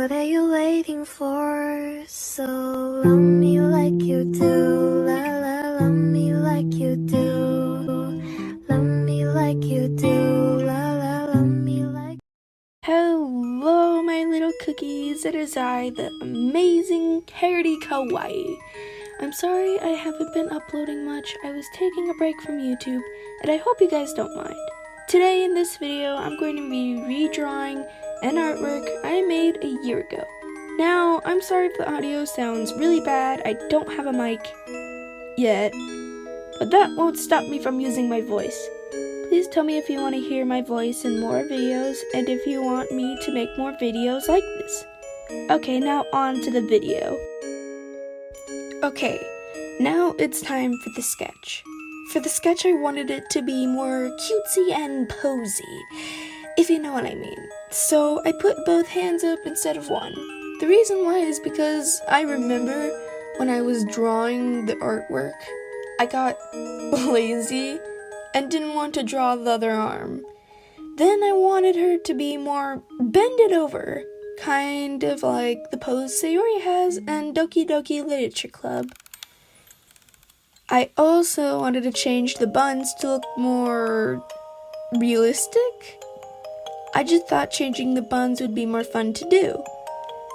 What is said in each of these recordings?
What are you waiting for? So love me like you do. La la, love me like you do. Love me like you do. La la, love me like. Hello, my little cookies. It is I, the amazing Carroty Kawaii. I'm sorry I haven't been uploading much. I was taking a break from YouTube, and I hope you guys don't mind. Today in this video, I'm going to be redrawing an artwork I made a year ago. Now, I'm sorry if the audio sounds really bad. I don't have a mic yet, but that won't stop me from using my voice. Please tell me if you want to hear my voice in more videos, and if you want me to make more videos like this. Okay, now on to the video. Okay, now it's time for the sketch. For the sketch, I wanted it to be more cutesy and posy, if you know what I mean. So I put both hands up instead of one. The reason why is because I remember when I was drawing the artwork, I got lazy and didn't want to draw the other arm. Then I wanted her to be more bended over, kind of like the pose Sayori has in Doki Doki Literature Club. I also wanted to change the buns to look more realistic. I just thought changing the buns would be more fun to do.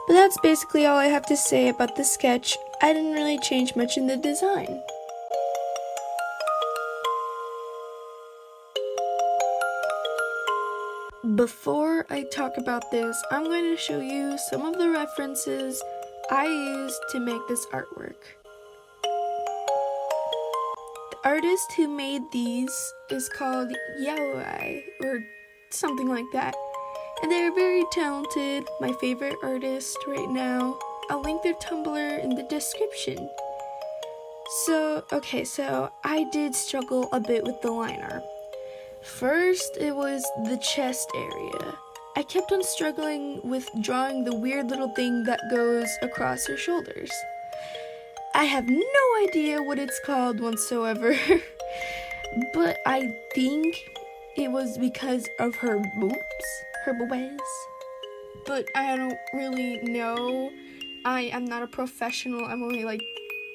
But that's basically all I have to say about the sketch. I didn't really change much in the design. Before I talk about this, I'm going to show you some of the references I used to make this artwork. The artist who made these is called Yoai, or something like that. And they're very talented, my favorite artist right now. I'll link their Tumblr in the description. So I did struggle a bit with the line art. First, it was the chest area. I kept on struggling with drawing the weird little thing that goes across her shoulders. I have no idea what it's called whatsoever, but I think it was because of her boobs, but I don't really know. I am not a professional. I'm only like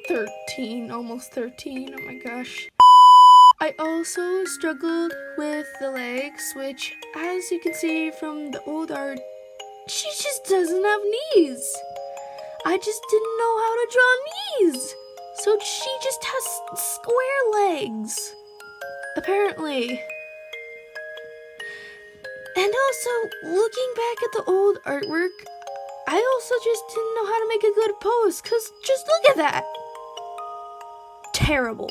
13, almost 13, oh my gosh. I also struggled with the legs, which, as you can see from the old art, she just doesn't have knees. I just didn't know how to draw knees, so she just has square legs, apparently. And also, looking back at the old artwork, I also just didn't know how to make a good pose, cause just look at that. Terrible.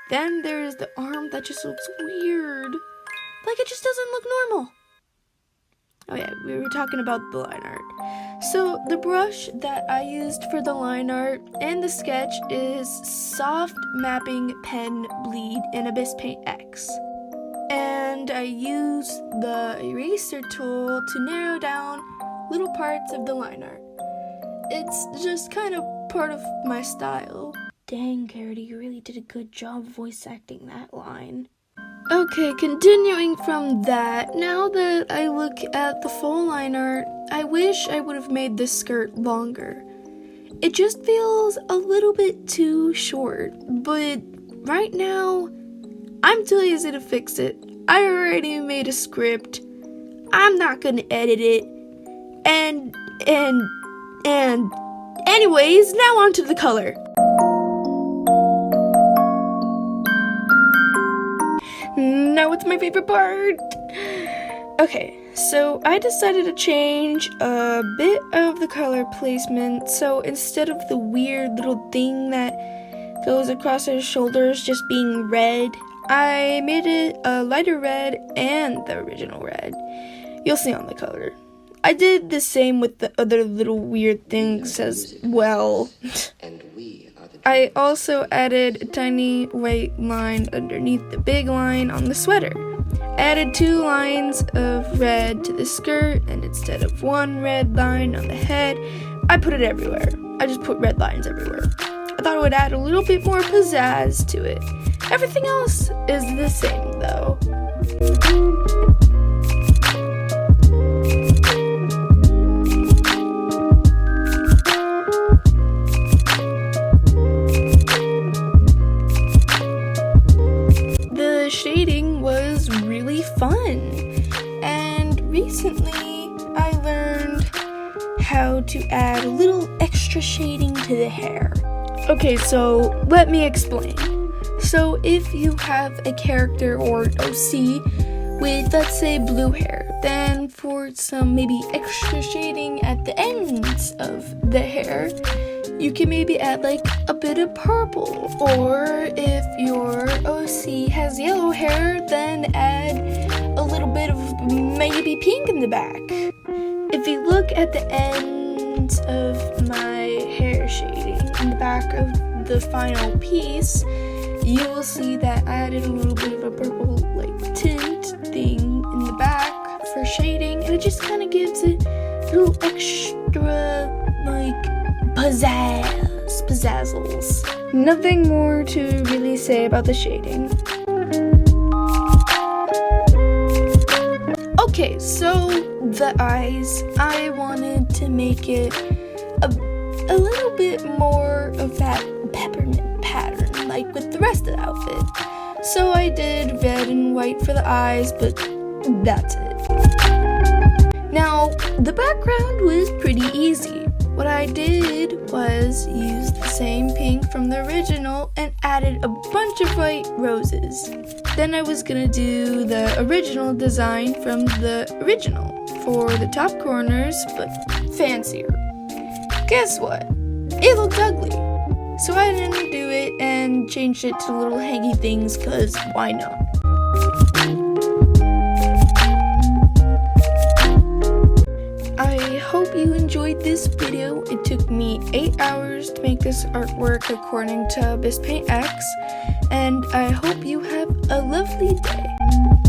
Then there's the arm that just looks weird. Like it just doesn't look normal. Oh yeah, we were talking about the line art. So the brush that I used for the line art and the sketch is Soft Mapping Pen Bleed in Abyss Paint X. And I use the eraser tool to narrow down little parts of the line art. It's just kind of part of my style. Dang, Carroty, you really did a good job voice acting that line. Okay, continuing from that, now that I look at the full line art, I wish I would have made this skirt longer. It just feels a little bit too short, but right now, I'm too lazy to fix it. I already made a script. I'm not gonna edit it. And anyways, now on to the color. Now it's my favorite part. Okay, so I decided to change a bit of the color placement. So instead of the weird little thing that goes across her shoulders just being red, I made it a lighter red and the original red. You'll see on the color. I did the same with the other little weird things as well. I also added a tiny white line underneath the big line on the sweater. Added 2 lines of red to the skirt, and instead of 1 red line on the head, I put it everywhere. I just put red lines everywhere. I thought it would add a little bit more pizzazz to it. Everything else is the same though. recently I learned how to add a little extra shading to the hair. Okay, so let me explain. So if you have a character or OC with, let's say, blue hair, then for some maybe extra shading at the ends of the hair, you can maybe add like a bit of purple. Or if your OC has yellow hair, then add a little bit of maybe pink in the back. If you look at the ends of my hair shading in the back of the final piece, you will see that I added a little bit of a purple like tint thing in the back for shading, and it just kind of gives it a little extra like pizzazzles. Nothing more to really say about the shading. Okay, so the eyes, I wanted to make it a little bit more of that peppermint pattern like with the rest of the outfit. So I did red and white for the eyes, but that's it. Now, the background was pretty easy. What I did was use the same pink from the original and added a bunch of white roses. Then I was gonna do the original design from the original for the top corners, but fancier. Guess what? It looked ugly. So I didn't do it and changed it to little hangy things, cause why not? I hope you enjoyed this video. It took me 8 hours to make this artwork according to BizPaintX, and I hope you have a lovely day.